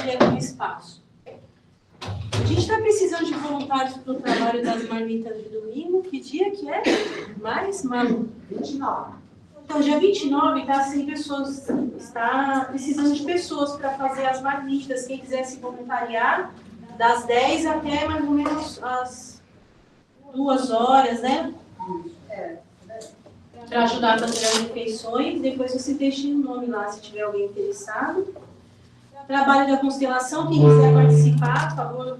mulher com espaço. A gente está precisando de voluntários para o trabalho das marmitas de domingo. Que dia que é? Mais? 29. Então, dia 29 está sem pessoas, está precisando de pessoas para fazer as marmitas. Quem quiser se voluntariar, das 10 até mais ou menos as 2 horas, né? Para ajudar a fazer as refeições. Depois você deixa o nome lá, se tiver alguém interessado. Trabalho da constelação, quem quiser participar, por favor,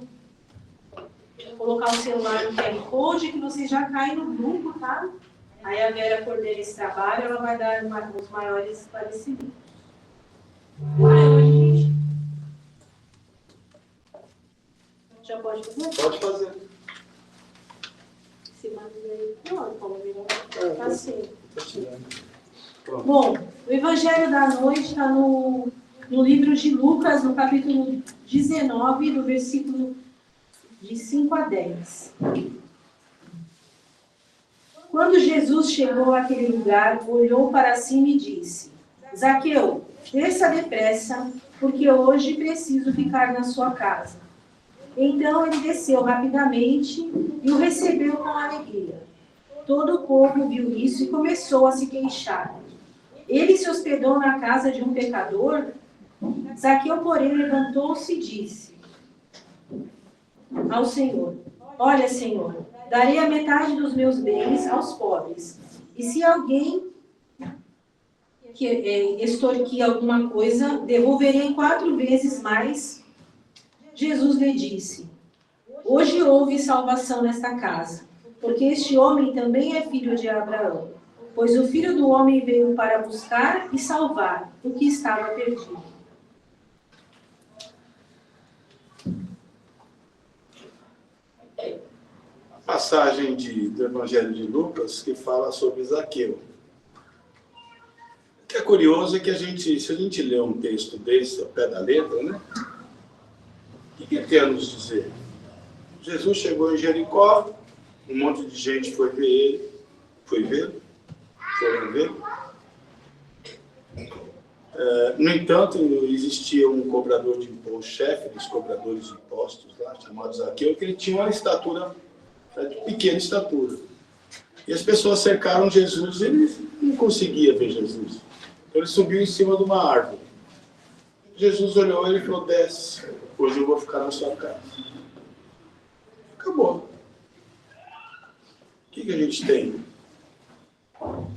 colocar o celular no QR Code, que você já cai no grupo, tá? Aí a Vera coordena esse trabalho, ela vai dar os maiores esclarecimentos. Hoje, já pode fazer? Pode fazer. Se manda aí. Não, como tá assim. Bom, o Evangelho da Noite está no livro de Lucas, no capítulo 19, do versículo de 5 a 10. Quando Jesus chegou àquele lugar, olhou para cima e disse: Zaqueu, desça depressa, porque hoje preciso ficar na sua casa. Então ele desceu rapidamente e o recebeu com alegria. Todo o povo viu isso e começou a se queixar. Ele se hospedou na casa de um pecador. Zaqueu, porém, levantou-se e disse ao Senhor: Olha, Senhor, darei a metade dos meus bens aos pobres. E se alguém que extorquir alguma coisa, devolverei 4 vezes mais. Jesus lhe disse: Hoje houve salvação nesta casa, porque este homem também é filho de Abraão. Pois o Filho do Homem veio para buscar e salvar o que estava perdido. Passagem do Evangelho de Lucas que fala sobre Zaqueu. O que é curioso é que se a gente lê um texto desse ao pé da letra, né? O que ele quer nos dizer? Jesus chegou em Jericó, um monte de gente foi ver ele, foram ver. No entanto, existia um cobrador de impostos, chefe dos cobradores de impostos lá, chamado Zaqueu, que ele tinha uma estatura, de pequena estatura. E as pessoas cercaram Jesus e ele não conseguia ver Jesus. Então ele subiu em cima de uma árvore. Jesus olhou e ele falou: desce, hoje eu vou ficar na sua casa. Acabou. O que a gente tem?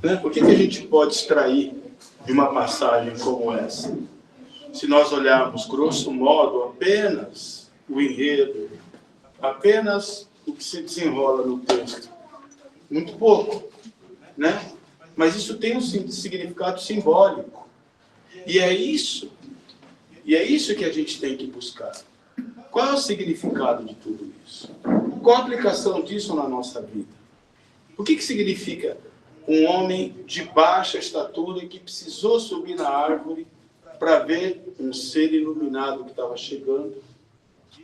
Né? O que a gente pode extrair de uma passagem como essa? Se nós olharmos, grosso modo, apenas o enredo, apenas o que se desenrola no texto. Muito pouco, né? Mas isso tem um significado simbólico. E é isso que a gente tem que buscar. Qual é o significado de tudo isso? Qual a aplicação disso na nossa vida? O que significa um homem de baixa estatura que precisou subir na árvore para ver um ser iluminado que estava chegando?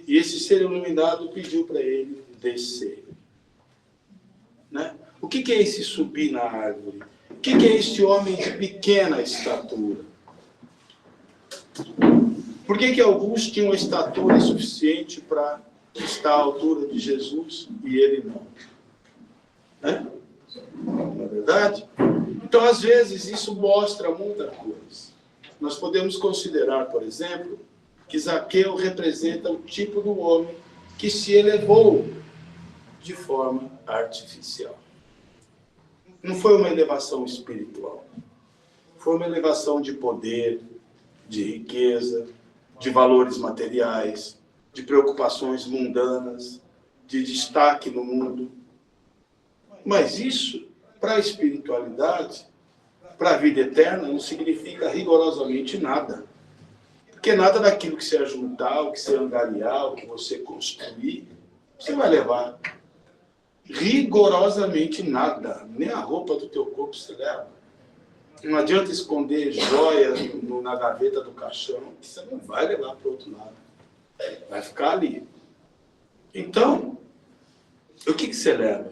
E esse ser iluminado pediu para ele descer. Né? O que é esse subir na árvore? O que é este homem de pequena estatura? Por que alguns tinham estatura suficiente para estar à altura de Jesus e ele não? Né? Não é verdade? Então, às vezes, isso mostra muita coisa. Nós podemos considerar, por exemplo, que Zaqueu representa o tipo do homem que se elevou de forma artificial. Não foi uma elevação espiritual. Foi uma elevação de poder, de riqueza, de valores materiais, de preocupações mundanas, de destaque no mundo. Mas isso, para a espiritualidade, para a vida eterna, não significa rigorosamente nada. Porque nada daquilo que você ajuntar, o que você angariar, o que você construir, você vai levar. Rigorosamente nada. Nem a roupa do teu corpo você leva. Não adianta esconder joia na gaveta do caixão, que você não vai levar para o outro lado. Vai ficar ali. Então, o que você leva?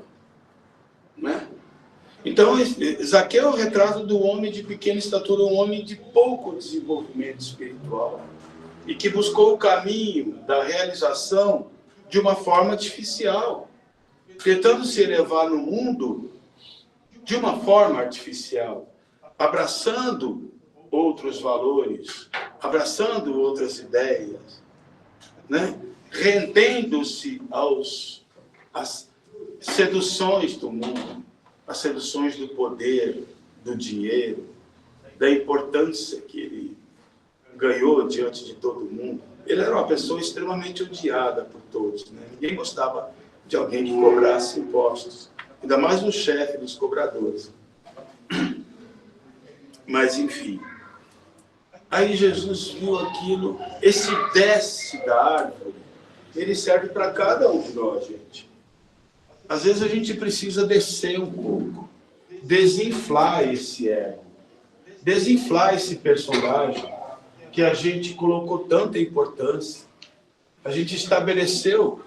Né? Então, Zaqueu é o retrato do homem de pequena estatura, um homem de pouco desenvolvimento espiritual. e que buscou o caminho da realização de uma forma artificial, tentando se elevar no mundo de uma forma artificial, abraçando outros valores, abraçando outras ideias, né? Rendendo-se às seduções do mundo, às seduções do poder, do dinheiro, da importância que ele ganhou diante de todo mundo. Ele era uma pessoa extremamente odiada por todos, né? Ninguém gostava de alguém que cobrasse impostos, ainda mais o chefe dos cobradores. Mas, enfim. Aí Jesus viu aquilo, esse desce da árvore, ele serve para cada um de nós, gente. Às vezes a gente precisa descer um pouco, desinflar esse ego, desinflar esse personagem que a gente colocou tanta importância. A gente estabeleceu,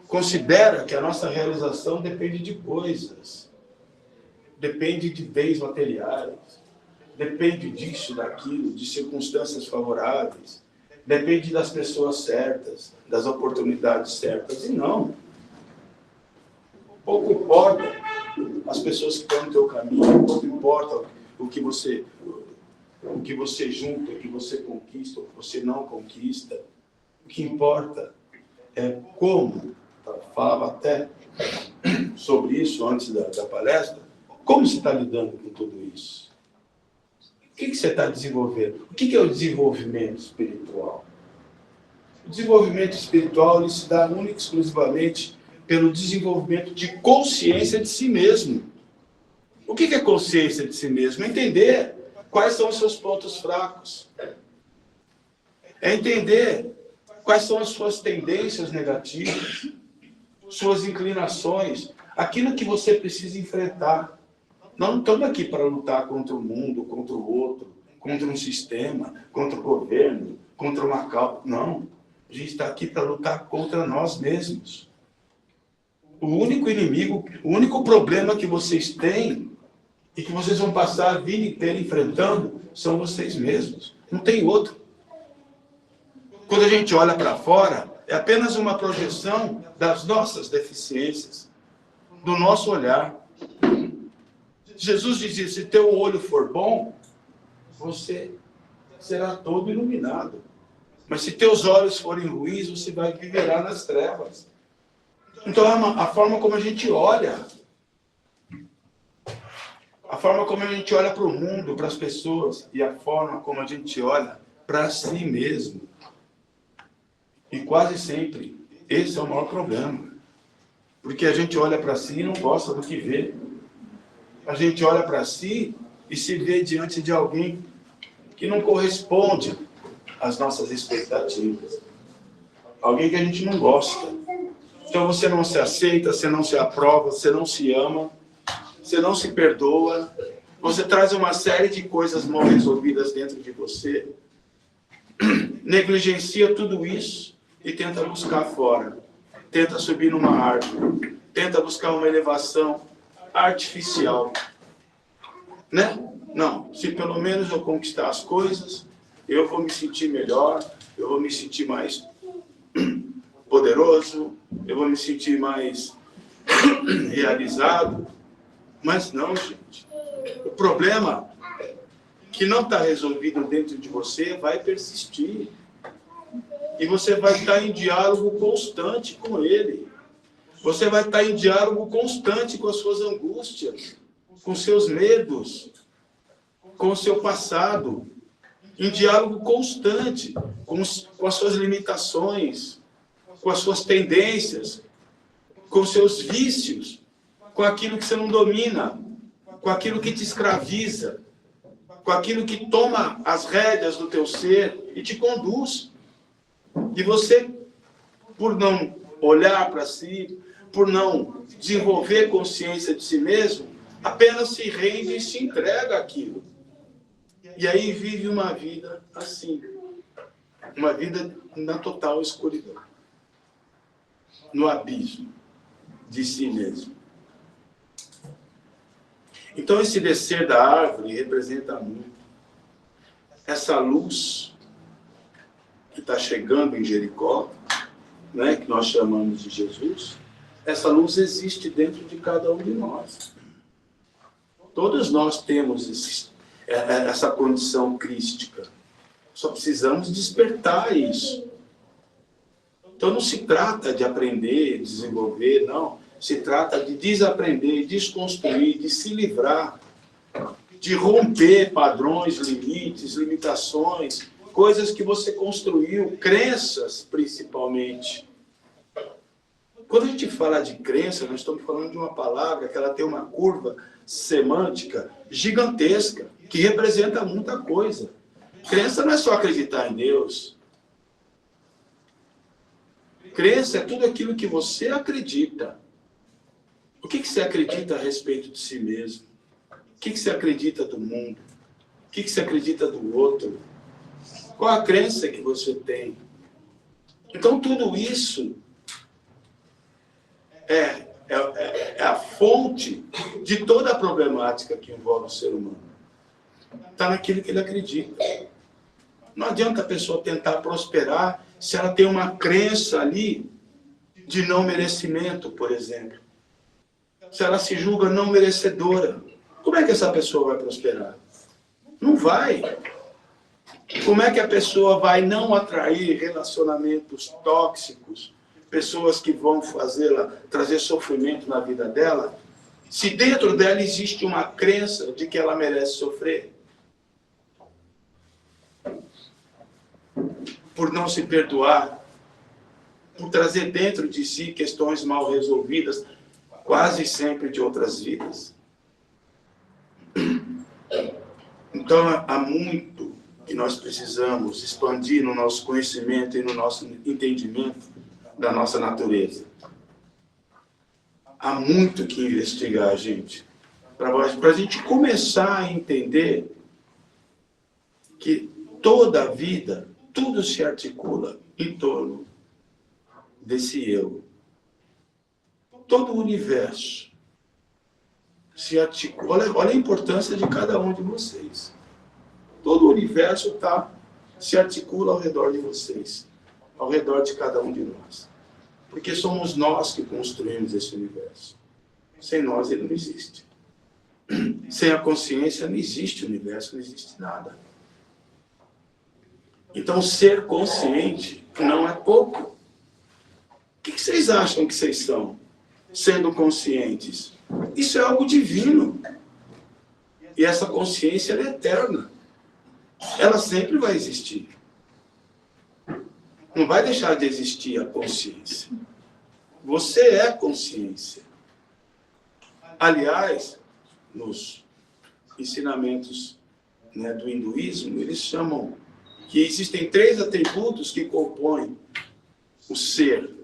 considera que a nossa realização depende de coisas, depende de bens materiais, depende disso, daquilo, de circunstâncias favoráveis, depende das pessoas certas, das oportunidades certas. E não. Pouco importa as pessoas que estão no teu caminho, pouco importa o que você junta, o que você conquista, o que você não conquista. O que importa é como, eu falava até sobre isso antes da palestra, como você está lidando com tudo isso? O que você está desenvolvendo? O que é o desenvolvimento espiritual? O desenvolvimento espiritual ele se dá única e exclusivamente pelo desenvolvimento de consciência de si mesmo. O que é consciência de si mesmo? É entender quais são os seus pontos fracos. É entender quais são as suas tendências negativas, suas inclinações, aquilo que você precisa enfrentar. Nós não estamos aqui para lutar contra o mundo, contra o outro, contra um sistema, contra o governo, contra uma causa. Não. A gente está aqui para lutar contra nós mesmos. O único inimigo, o único problema que vocês têm e que vocês vão passar a vida inteira enfrentando são vocês mesmos. Não tem outro. Quando a gente olha para fora, é apenas uma projeção das nossas deficiências, do nosso olhar. Jesus dizia, se teu olho for bom, você será todo iluminado. Mas se teus olhos forem ruins, você vai viverá nas trevas. Então, a forma como a gente olha, a forma como a gente olha para o mundo, para as pessoas, e a forma como a gente olha para si mesmo. E quase sempre, esse é o maior problema. Porque a gente olha para si e não gosta do que vê. A gente olha para si e se vê diante de alguém que não corresponde às nossas expectativas. Alguém que a gente não gosta. Então você não se aceita, você não se aprova, você não se ama, você não se perdoa, você traz uma série de coisas mal resolvidas dentro de você, negligencia tudo isso e tenta buscar fora, tenta subir numa árvore, tenta buscar uma elevação artificial, né? Não, se pelo menos eu conquistar as coisas, eu vou me sentir melhor, eu vou me sentir mais poderoso, eu vou me sentir mais realizado. Mas não, gente. O problema que não está resolvido dentro de você vai persistir. E você vai estar em diálogo constante com ele. Você vai estar em diálogo constante com as suas angústias, com seus medos, com o seu passado. Em diálogo constante com as suas limitações, com as suas tendências, com os seus vícios, com aquilo que você não domina, com aquilo que te escraviza, com aquilo que toma as rédeas do teu ser e te conduz. E você, por não olhar para si, por não desenvolver consciência de si mesmo, apenas se rende e se entrega àquilo. E aí vive uma vida assim, uma vida na total escuridão, no abismo de si mesmo. Então esse descer da árvore representa muito essa luz está chegando em Jericó, né, que nós chamamos de Jesus, essa luz existe dentro de cada um de nós. Todos nós temos essa condição crística. Só precisamos despertar isso. Então não se trata de aprender, desenvolver, não. Se trata de desaprender, desconstruir, de se livrar, de romper padrões, limites, limitações, coisas que você construiu, crenças principalmente. Quando a gente fala de crença, nós estamos falando de uma palavra que ela tem uma curva semântica gigantesca, que representa muita coisa. Crença não é só acreditar em Deus. Crença é tudo aquilo que você acredita. O que você acredita a respeito de si mesmo? O que você acredita do mundo? O que você acredita do outro? Qual a crença que você tem? Então, tudo isso é a fonte de toda a problemática que envolve o ser humano. Está naquilo que ele acredita. Não adianta a pessoa tentar prosperar se ela tem uma crença ali de não merecimento, por exemplo. Se ela se julga não merecedora, como é que essa pessoa vai prosperar? Não vai. Como é que a pessoa vai não atrair relacionamentos tóxicos, pessoas que vão fazê-la trazer sofrimento na vida dela, se dentro dela existe uma crença de que ela merece sofrer? Por não se perdoar, por trazer dentro de si questões mal resolvidas, quase sempre de outras vidas. Então, há muito que nós precisamos expandir no nosso conhecimento e no nosso entendimento da nossa natureza. Há muito que investigar, gente, para a gente começar a entender que toda a vida, tudo se articula em torno desse eu. Todo o universo se articula. Olha a importância de cada um de vocês. Todo o universo se articula ao redor de vocês, ao redor de cada um de nós. Porque somos nós que construímos esse universo. Sem nós ele não existe. Sem a consciência não existe universo, não existe nada. Então, ser consciente não é pouco. O que vocês acham que vocês são, sendo conscientes? Isso é algo divino. E essa consciência ela é eterna. Ela sempre vai existir. Não vai deixar de existir a consciência. Você é consciência. Aliás, nos ensinamentos, né, do hinduísmo, eles chamam que existem 3 atributos que compõem o ser,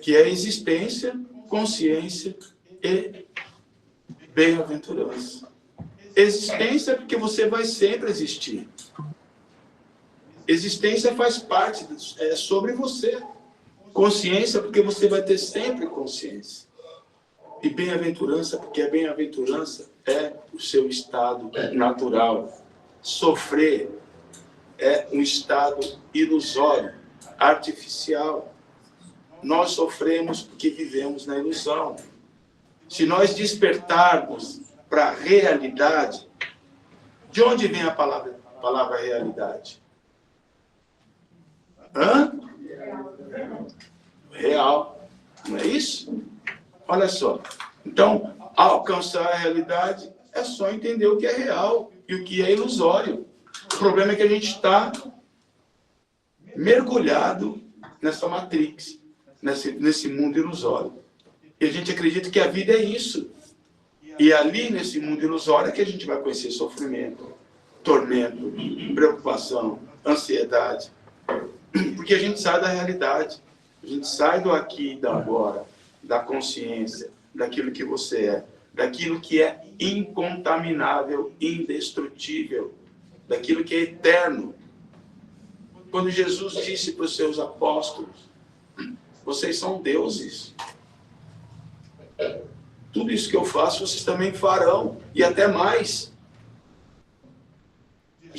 que é a existência, consciência e bem-aventurança. Existência porque você vai sempre existir. Existência faz parte, é sobre você. Consciência porque você vai ter sempre consciência. E bem-aventurança porque a bem-aventurança é o seu estado natural. Sofrer é um estado ilusório, artificial. Nós sofremos porque vivemos na ilusão. Se nós despertarmos para a realidade, de onde vem a palavra realidade? Real. Não é isso? Olha só. Então, alcançar a realidade é só entender o que é real e o que é ilusório. O problema é que a gente está mergulhado nessa matrix, nesse mundo ilusório. E a gente acredita que a vida é isso. E ali, nesse mundo ilusório, é que a gente vai conhecer sofrimento, tormento, preocupação, ansiedade. Porque a gente sai da realidade. A gente sai do aqui e do agora, da consciência, daquilo que você é, daquilo que é incontaminável, indestrutível, daquilo que é eterno. Quando Jesus disse para os seus apóstolos, vocês são deuses. Tudo isso que eu faço, vocês também farão, e até mais.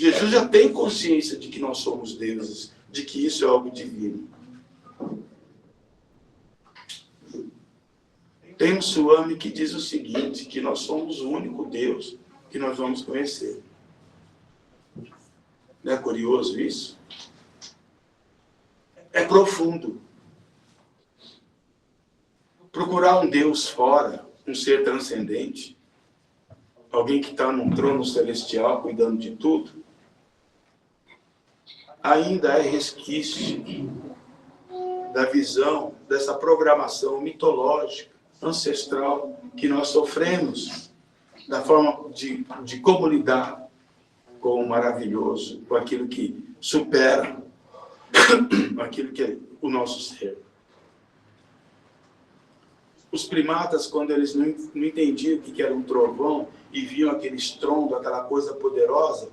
Jesus já tem consciência de que nós somos deuses, de que isso é algo divino. Tem um Swami que diz o seguinte, que nós somos o único Deus que nós vamos conhecer. Não é curioso isso? É profundo. Procurar um Deus fora, um ser transcendente, alguém que está num trono celestial cuidando de tudo, ainda é resquício da visão, dessa programação mitológica, ancestral, que nós sofremos, da forma de como lidar com o maravilhoso, com aquilo que supera aquilo que é o nosso ser. Os primatas, quando eles não entendiam o que era um trovão e viam aquele estrondo, aquela coisa poderosa,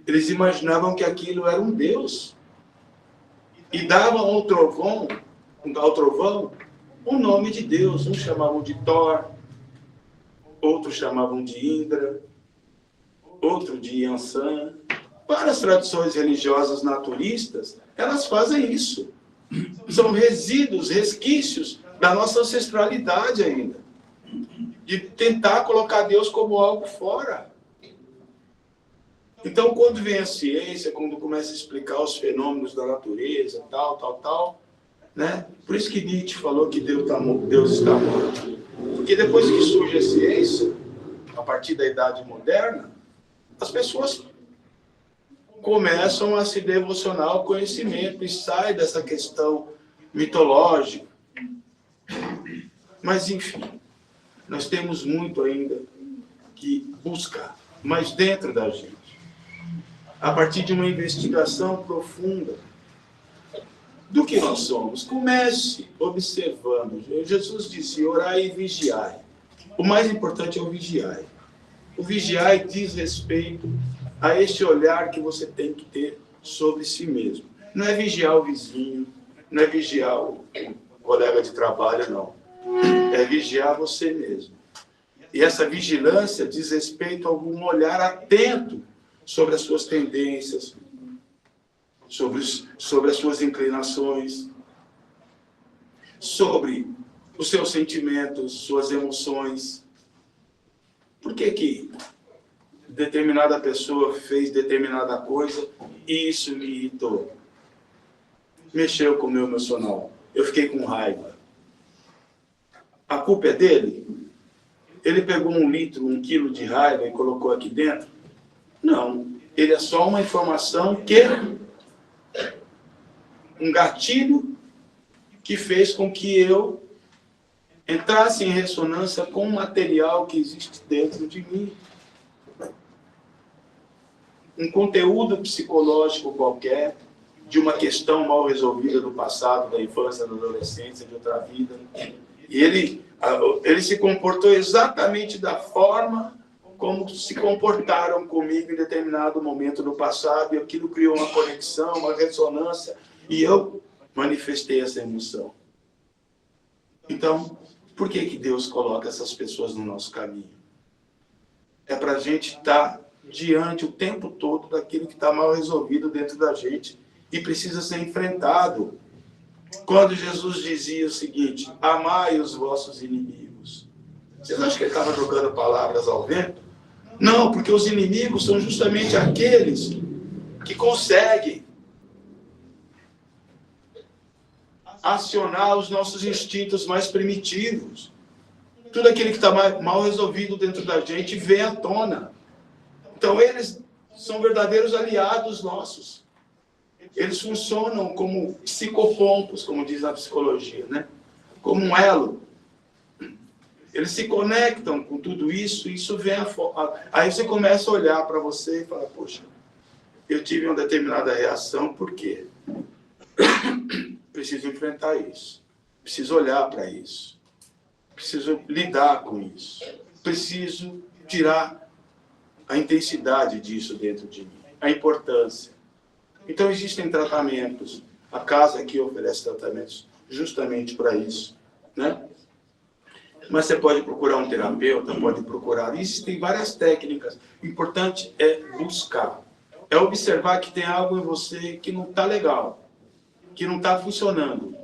eles imaginavam que aquilo era um deus. E davam ao trovão o nome de Deus. Uns chamavam de Thor, outros chamavam de Indra, outro de Yansan. Várias tradições religiosas naturistas, elas fazem isso. São resíduos, resquícios da nossa ancestralidade ainda. De tentar colocar Deus como algo fora. Então, quando vem a ciência, quando começa a explicar os fenômenos da natureza, tal, né? Por isso que Nietzsche falou que Deus está morto. Porque depois que surge a ciência, a partir da Idade Moderna, as pessoas começam a se devocionar ao conhecimento e saem dessa questão mitológica. Mas, enfim, nós temos muito ainda que buscar, mas dentro da gente, a partir de uma investigação profunda do que nós somos. Comece observando. Jesus disse, orai e vigiai. O mais importante é o vigiai. O vigiai diz respeito a este olhar que você tem que ter sobre si mesmo. Não é vigiar o vizinho, não é vigiar o colega de trabalho, não. É vigiar você mesmo. E essa vigilância diz respeito a algum olhar atento sobre as suas tendências, sobre as suas inclinações, sobre os seus sentimentos, suas emoções. Por que determinada pessoa fez determinada coisa e isso me irritou? Mexeu com o meu emocional. Eu fiquei com raiva. A culpa é dele? Ele pegou 1 litro, 1 quilo de raiva e colocou aqui dentro? Não. Ele é só uma informação que... um gatilho que fez com que eu entrasse em ressonância com o material que existe dentro de mim. Um conteúdo psicológico qualquer, de uma questão mal resolvida do passado, da infância, da adolescência, de outra vida. E ele se comportou exatamente da forma como se comportaram comigo em determinado momento do passado, e aquilo criou uma conexão, uma ressonância, e eu manifestei essa emoção. Então, por que Deus coloca essas pessoas no nosso caminho? É para a gente estar diante o tempo todo daquilo que está mal resolvido dentro da gente e precisa ser enfrentado. Quando Jesus dizia o seguinte, amai os vossos inimigos. Vocês acham que ele estava jogando palavras ao vento? Não, porque os inimigos são justamente aqueles que conseguem acionar os nossos instintos mais primitivos. Tudo aquilo que está mal resolvido dentro da gente vem à tona. Então eles são verdadeiros aliados nossos. Eles funcionam como psicopompos, como diz a psicologia, né? Como um elo. Eles se conectam com tudo isso, e isso vem aí você começa a olhar para você e fala, poxa, eu tive uma determinada reação, por quê? Preciso enfrentar isso. Preciso olhar para isso. Preciso lidar com isso. Preciso tirar a intensidade disso dentro de mim. A importância. Então existem tratamentos. A casa aqui oferece tratamentos justamente para isso, né? Mas você pode procurar um terapeuta, pode procurar. Existem várias técnicas. O importante é buscar. é observar que tem algo em você que não está legal, que não está funcionando,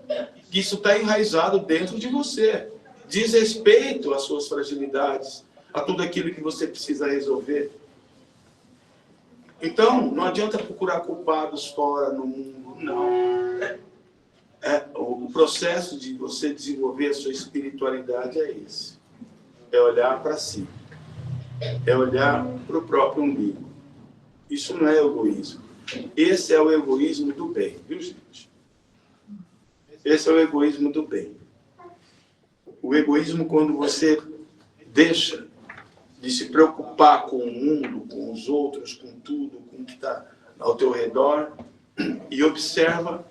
que isso está enraizado dentro de você. Diz respeito às suas fragilidades, a tudo aquilo que você precisa resolver. Então, não adianta procurar culpados fora no mundo, não. O processo de você desenvolver a sua espiritualidade é esse. É olhar para si. É olhar para o próprio umbigo. Isso não é egoísmo. Esse é o egoísmo do bem, viu, gente? Esse é o egoísmo do bem. O egoísmo quando você deixa de se preocupar com o mundo, com os outros, com tudo, com o que está ao teu redor, e observa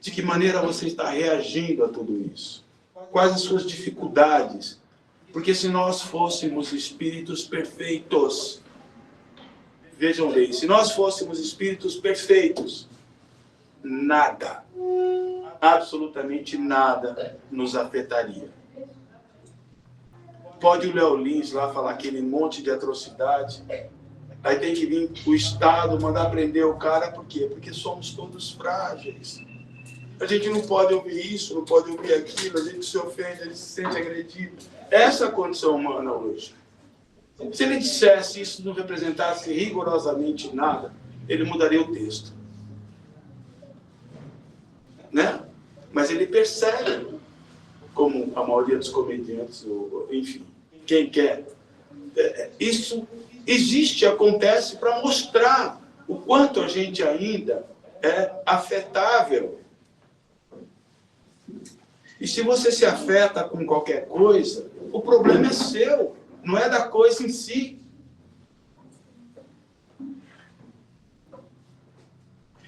de que maneira você está reagindo a tudo isso. Quais as suas dificuldades. Porque se nós fôssemos espíritos perfeitos, vejam bem, se nós fôssemos espíritos perfeitos, nada, absolutamente nada nos afetaria. Pode o Léo Lins lá falar aquele monte de atrocidade, aí tem que vir o Estado mandar prender o cara, por quê? Porque somos todos frágeis. A gente não pode ouvir isso, não pode ouvir aquilo, a gente se ofende, a gente se sente agredido. Essa é a condição humana hoje. Se ele dissesse isso não representasse rigorosamente nada, ele mudaria o texto. Né? Mas ele percebe, como a maioria dos comediantes, ou, enfim, quem quer. Isso existe, acontece para mostrar o quanto a gente ainda é afetável. E se você se afeta com qualquer coisa, o problema é seu, não é da coisa em si.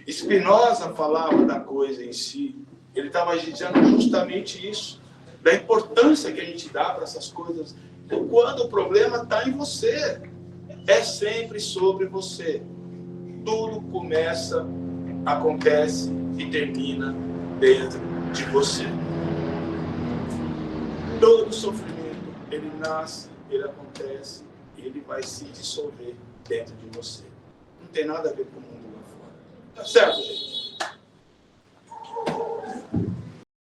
Spinoza falava da coisa em si. Ele estava dizendo justamente isso, da importância que a gente dá para essas coisas. Então, quando o problema está em você, é sempre sobre você. Tudo começa, acontece e termina dentro de você. Todo sofrimento, ele nasce, ele acontece, e ele vai se dissolver dentro de você. Não tem nada a ver com o mundo lá fora. Tá certo, gente?